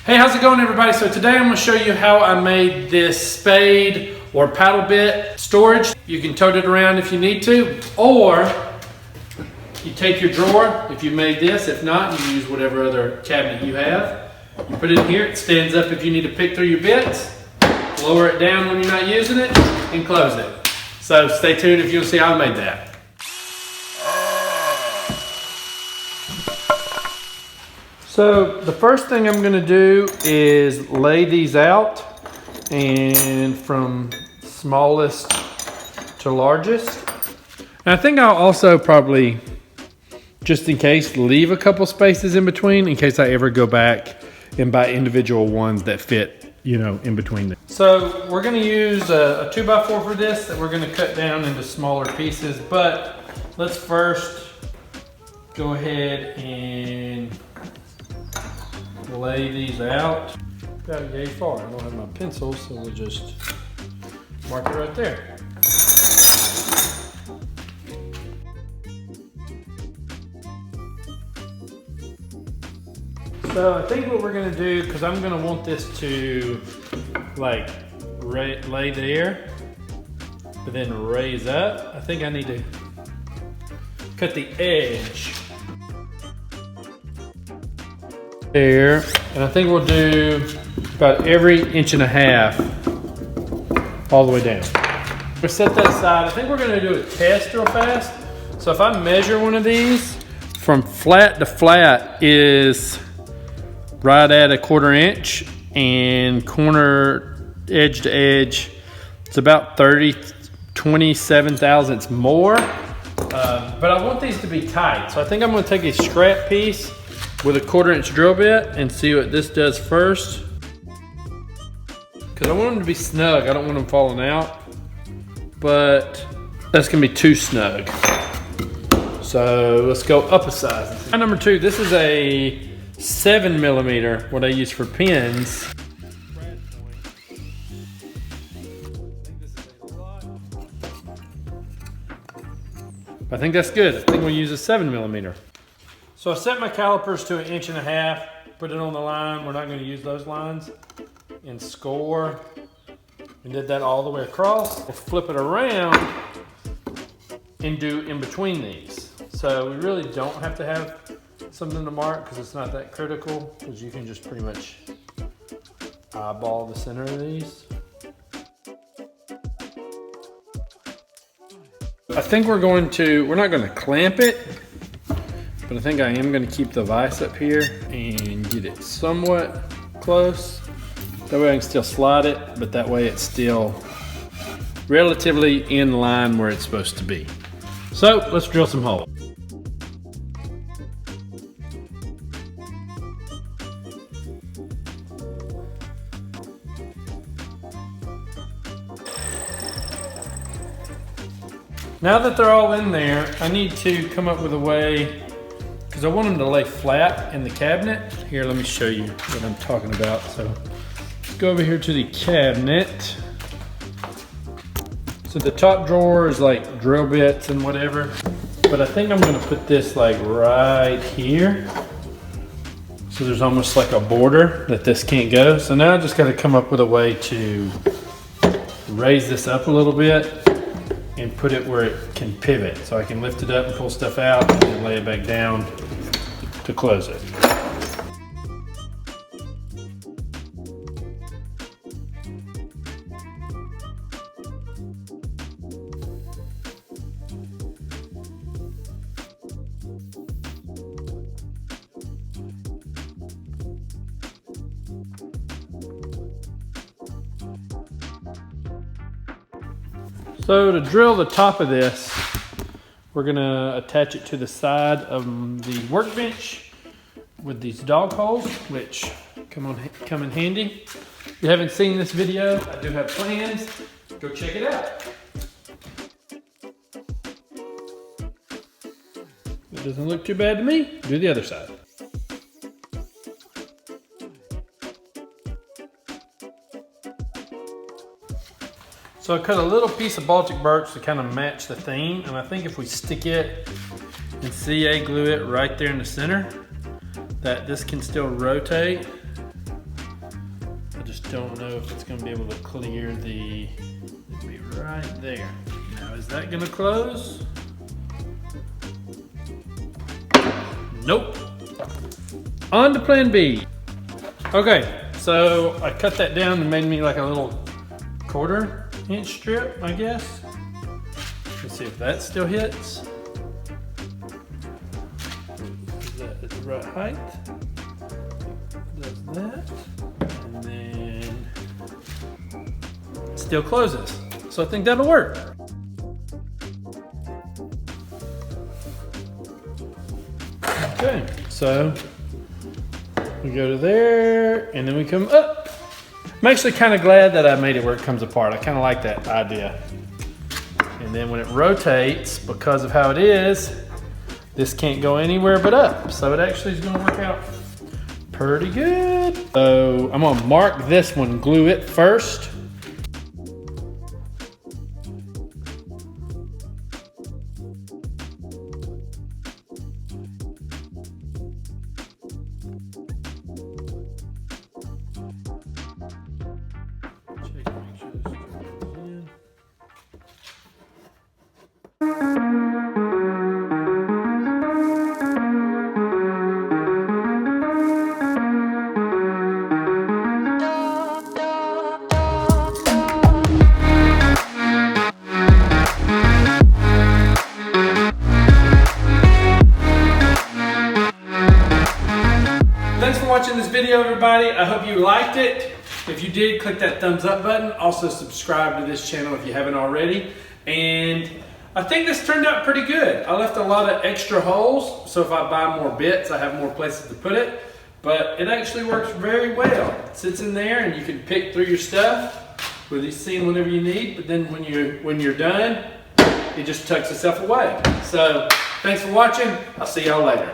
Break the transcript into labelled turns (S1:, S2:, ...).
S1: Hey, how's it going everybody? So today I'm gonna show you how I made this spade or paddle bit storage. You can tote it around if you need to, or you take your drawer if you made this. If not, you use whatever other cabinet you have. You put it in here, it stands up if you need to pick through your bits, lower it down when you're not using it, and close it. So stay tuned if you want to see how I made that. So the first thing I'm gonna do is lay these out, and from smallest to largest. And I think I'll also probably, just in case, leave a couple spaces in between in case I ever go back and buy individual ones that fit, you know, in between them. So we're gonna use a 2x4 for this that we're gonna cut down into smaller pieces, but let's first go ahead and lay these out. About yay far. I don't have my pencil, so we'll just mark it right there. So I think what we're gonna do, because I'm gonna want this to like lay there, but then raise up, I think I need to cut the edge there, and I think we'll do about every 1.5 inches all the way down. We'll set that aside. I think we're gonna do a test real fast. So if I measure one of these, from flat to flat is right at 1/4 inch, and corner edge to edge, it's about 27 thousandths more. But I want these to be tight. So I think I'm gonna take a scrap piece with a 1/4 inch drill bit and see what this does first. Because I want them to be snug. I don't want them falling out, but that's gonna be too snug. So let's go up a size. Number 2, this is a 7mm, what I use for pins. I think that's good. I think we'll use a 7mm. So I set my calipers to 1.5 inches, put it on the line. We're not going to use those lines, and score. And did that all the way across. We'll flip it around and do in between these. So we really don't have to have something to mark because it's not that critical, because you can just pretty much eyeball the center of these. I think we're not going to clamp it, but I think I am going to keep the vise up here and get it somewhat close. That way I can still slide it, but that way it's still relatively in line where it's supposed to be. So let's drill some holes. Now that they're all in there, I need to come up with a way, because I want them to lay flat in the cabinet. Here, let me show you what I'm talking about. So let's go over here to the cabinet. So the top drawer is like drill bits and whatever, but I think I'm gonna put this like right here. So there's almost like a border that this can't go. So now I just gotta come up with a way to raise this up a little bit and put it where it can pivot. So I can lift it up and pull stuff out and then lay it back down to close it. So to drill the top of this, we're gonna attach it to the side of the workbench with these dog holes, which come in handy. If you haven't seen this video, I do have plans. Go check it out. It doesn't look too bad to me. Do the other side. So I cut a little piece of Baltic birch to kind of match the theme, and I think if we stick it and CA glue it right there in the center, that this can still rotate just don't know if it's gonna be able to clear the, it'll be right there. Now is that gonna close? Nope. On to plan B. Okay, so I cut that down and made me like a little 1/4 inch strip, I guess. Let's see if that still hits. Is that at the right height? Does that, and then it still closes. So I think that'll work. Okay, so we go to there and then we come up. I'm actually kind of glad that I made it where it comes apart. I kind of like that idea. And then when it rotates, because of how it is, this can't go anywhere but up. So it actually is gonna work out pretty good. So I'm gonna mark this one, glue it first. Thanks for watching this video, everybody. I hope you liked it. If you did, click that thumbs up button. Also subscribe to this channel if you haven't already. And I think this turned out pretty good. I left a lot of extra holes, so if I buy more bits, I have more places to put it. But it actually works very well. It sits in there and you can pick through your stuff with these seam whenever you need, but then when you're done, it just tucks itself away. So thanks for watching. I'll see y'all later.